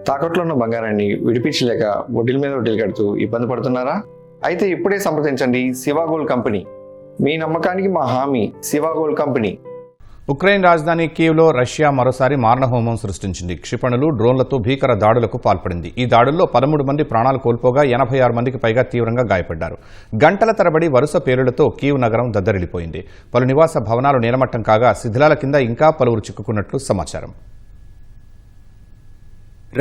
తాకట్లో ఉన్న బంగారాన్ని విడిపించలేక వడ్డీల మీద వడ్డీలు కడుతూ ఇబ్బంది పడుతున్నారా? అయితే ఇప్పుడే సంప్రదించండి శివ గోల్డ్ కంపెనీ. మీ నమ్మకానికి మా హామీ శివ గోల్డ్ కంపెనీ. ఉక్రెయిన్ రాజధాని కీవ్లో రష్యా మరోసారి మారణహోమం సృష్టించింది. క్షిపణులు, డ్రోన్లతో భీకర దాడులకు పాల్పడింది. ఈ దాడుల్లో 13 మంది ప్రాణాలు కోల్పోగా 86 మందికి పైగా తీవ్రంగా గాయపడ్డారు. గంటల తరబడి వరుస పేలుళ్లతో కీవ్ నగరం దద్దరిల్లిపోయింది. పలు నివాస భవనాలు నేలమట్టం కాగా శిథిలాల కింద ఇంకా పలువురు చిక్కుకున్నట్లు సమాచారం.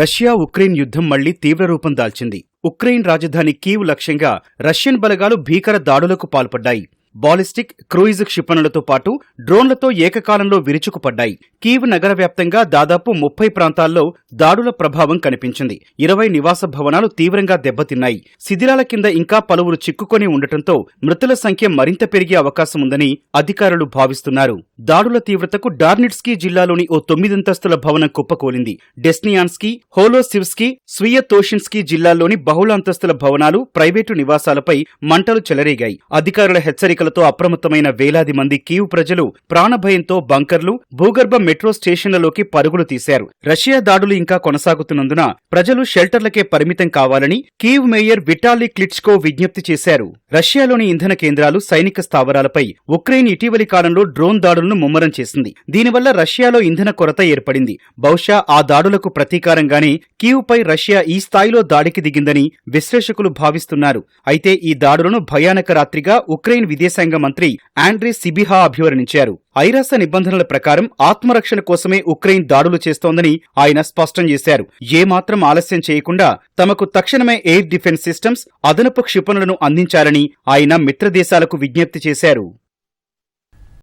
రష్యా ఉక్రెయిన్ యుద్ధం మళ్లీ తీవ్ర రూపం దాల్చింది. ఉక్రెయిన్ రాజధాని కీవ్ లక్ష్యంగా రష్యన్ బలగాలు భీకర దాడులకు పాల్పడ్డాయి. బాలిస్టిక్, క్రూయిజ్ క్షిపణులతో పాటు డ్రోన్లతో ఏకకాలంలో విరుచుకుపడ్డాయి. కీవ్ నగర వ్యాప్తంగా దాదాపు 30 ప్రాంతాల్లో దాడుల ప్రభావం కనిపించింది. 20 నివాస భవనాలు తీవ్రంగా దెబ్బతిన్నాయి. శిథిలాల కింద ఇంకా పలువురు చిక్కుకొని ఉండటంతో మృతుల సంఖ్య మరింత పెరిగే అవకాశముందని అధికారులు భావిస్తున్నారు. దాడుల తీవ్రతకు డార్నిట్స్కీ జిల్లాలోని ఓ 9 అంతస్తుల భవనం కుప్పకూలింది. డెస్నియాన్స్కీ, హోలోసివ్స్కీ, స్వియతోషిన్స్కీ జిల్లాల్లోని బహుళ అంతస్తుల భవనాలు, ప్రైవేటు నివాసాలపై మంటలు చెలరేగాయి. అధికారుల హెచ్చరికలతో అప్రమత్తమైన వేలాది మంది కీవ్ ప్రజలు ప్రాణభయంతో బంకర్లు, భూగర్భ మెట్రో స్టేషన్లలోకి పరుగులు తీశారు. రష్యా దాడులు ఇంకా కొనసాగుతున్నందున ప్రజలు షెల్టర్లకే పరిమితం కావాలని కీవ్ మేయర్ విటాలీ క్లిట్స్కో విజ్ఞప్తి చేశారు. రష్యాలోని ఇంధన కేంద్రాలు, సైనిక స్థావరాలపై ఉక్రెయిన్ ఇటీవలి కాలంలో డ్రోన్ దాడులను ముమ్మరం చేసింది. దీనివల్ల రష్యాలో ఇంధన కొరత ఏర్పడింది. బహుశా ఆ దాడులకు ప్రతీకారంగానే కీవ్పై రష్యా ఈ స్థాయిలో దాడికి దిగిందని విశ్లేషకులు భావిస్తున్నారు. అయితే ఈ దాడులను భయానక రాత్రిగా ఉక్రెయిన్ విదేశాంగ మంత్రి ఆండ్రీ సిబిహా అభివర్ణించారు. ఐరాస నిబంధనల ప్రకారం ఆత్మరక్షణ కోసమే ఉక్రెయిన్ దాడులు చేస్తోందని ఆయన స్పష్టం చేశారు. ఏమాత్రం ఆలస్యం చేయకుండా తమకు తక్షణమే ఎయిర్ డిఫెన్స్ సిస్టమ్స్, అదనపు క్షిపణులను అందించాలని ఆయన మిత్రదేశాలకు విజ్ఞప్తి చేశారు.